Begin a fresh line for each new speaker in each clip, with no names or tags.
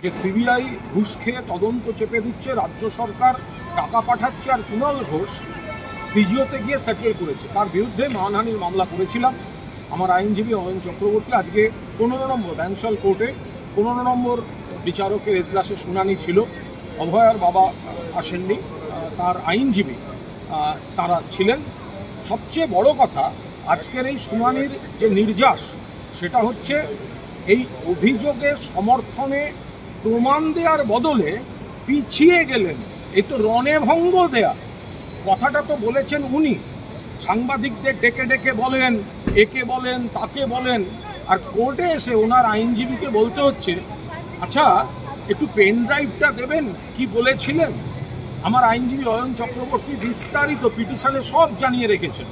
যে সিবিআই ঘুষ খেয়ে তদন্ত চেপে দিচ্ছে, রাজ্য সরকার টাকা পাঠাচ্ছে, আর কুণাল ঘোষ সিজিওতে গিয়ে সেটেল করেছে, তার বিরুদ্ধে মানহানির মামলা করেছিলাম। আমার আইনজীবী অয়ন চক্রবর্তী আজকে 15 নম্বর ব্যাংশাল কোর্টে 15 নম্বর বিচারকের এজলাসে শুনানি ছিল। অভয়ার বাবা আসেননি, তার আইনজীবী তারা ছিলেন। সবচেয়ে বড় কথা, আজকের এই শুনানির যে নির্যাস, সেটা হচ্ছে এই অভিযোগের সমর্থনে প্রমাণ দেওয়ার বদলে পিছিয়ে গেলেন। এই তো রণভঙ্গ দেয়া। কথাটা তো বলেছেন উনি, সাংবাদিকদের ডেকে ডেকে বলেন, একে বলেন, তাকে বলেন, আর কোর্টে এসে ওনার আইনজীবীকে বলতে হচ্ছে আচ্ছা একটু পেন ড্রাইভটা দেবেন, কি বলেছিলেন। আমার আইনজীবী অয়ন চক্রবর্তী বিস্তারিত পিটিশনে সব জানিয়ে রেখেছেন।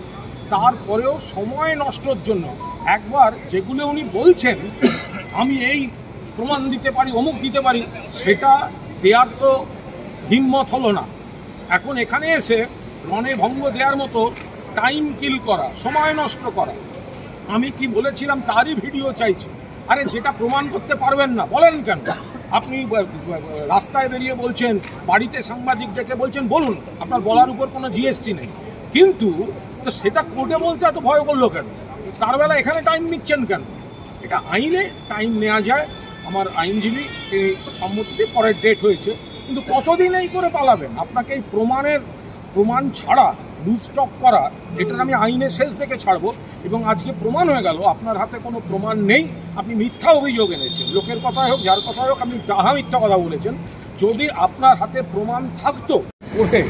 তারপরেও সময় নষ্টর জন্য একবার যেগুলো উনি বলছেন আমি এই প্রমাণ দিতে পারি, অমুক দিতে পারি, সেটা দেওয়ার তো হিম্মত হলো না। এখন এখানে এসে রণে ভঙ্গ দেওয়ার মতো টাইম কিল করা, সময় নষ্ট করা। আমি কি বলেছিলাম তারই ভিডিও চাইছি। আরে যেটা প্রমাণ করতে পারবেন না বলেন কেন? আপনি রাস্তায় বেরিয়ে বলছেন, বাড়িতে সাংবাদিক ডেকে বলছেন, বলুন, আপনার বলার উপর কোনো জিএসটি নেই, কিন্তু তো সেটা কোর্টে বলতে এত ভয় করলো কেন? তার বেলা এখানে টাইম নিচ্ছেন কেন? এটা আইনে টাইম নেওয়া যায়। আমার আইনজীবী তিনি সম্মতিতে পরের ডেট হয়েছে, কিন্তু কতদিন এই করে পালাবেন? আপনাকে এই প্রমাণ ছাড়া লুজ স্টক করা, এটার আমি আইনে শেষ দেখে ছাড়বো। এবং আজকে প্রমাণ হয়ে গেল আপনার হাতে কোনো প্রমাণ নেই, আপনি মিথ্যা অভিযোগ এনেছেন। লোকের কথাই হোক, যার কথাই হোক, আপনি ডাহা মিথ্যা কথা বলেছেন। যদি আপনার হাতে প্রমাণ থাকতো, কোর্টে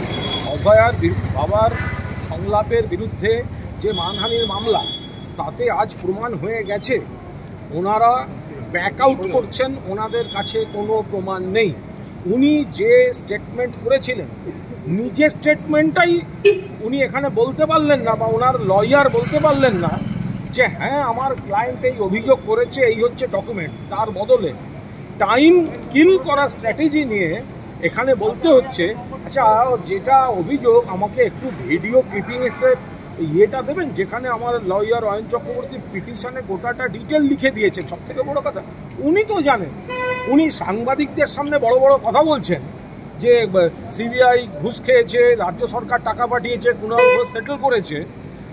অভয়ার বাবার সংলাপের বিরুদ্ধে যে মানহানির মামলা, তাতে আজ প্রমাণ হয়ে গেছে। ওনারা ব্যাক আউট করছেন, ওনাদের কাছে কোনো প্রমাণ নেই। উনি যে স্টেটমেন্ট করেছিলেন, নিজের স্টেটমেন্টটাই উনি এখানে বলতে পারলেন না, বা ওনার লয়ার বলতে পারলেন না যে হ্যাঁ আমার ক্লায়েন্ট এই অভিযোগ করেছে, এই হচ্ছে ডকুমেন্ট। তার বদলে টাইম কিল করার স্ট্র্যাটেজি নিয়ে এখানে বলতে হচ্ছে আচ্ছা যেটা অভিযোগ আমাকে একটু ভিডিও ক্লিপিং এসে ইয়েটা দেবেন, যেখানে আমার লয়ার অয়ন চক্রবর্তী পিটিশনে গোটাটা ডিটেল লিখে দিয়েছেন। সব থেকে বড় কথা, উনি তো জানেন, উনি সাংবাদিকদের সামনে বড় বড় কথা বলছেন যে সিবিআই ঘুষ খেয়েছে, রাজ্য সরকার টাকা পাঠিয়েছে, কুণাল ঘোষ সেটেল করেছে,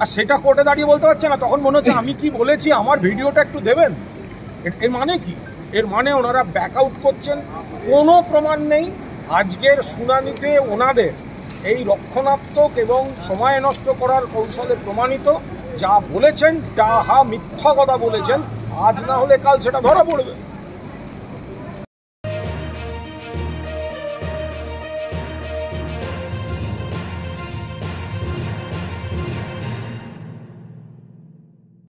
আর সেটা কোর্টে দাঁড়িয়ে বলতে পারছে না। তখন মনে হচ্ছে আমি কি বলেছি, আমার ভিডিওটা একটু দেবেন। এর মানে কি? এর মানে ওনারা ব্যাক আউট করছেন, কোনো প্রমাণ নেই। আজকের শুনানিতে ওনাদের এই রক্ষণাত্মক এবং সময় নষ্ট করার কৌশলে প্রমাণিত, যা বলেছেন ডাহা মিথ্যা কথা বলেছেন। আজ না হলে কাল সেটা ধরা পড়বে।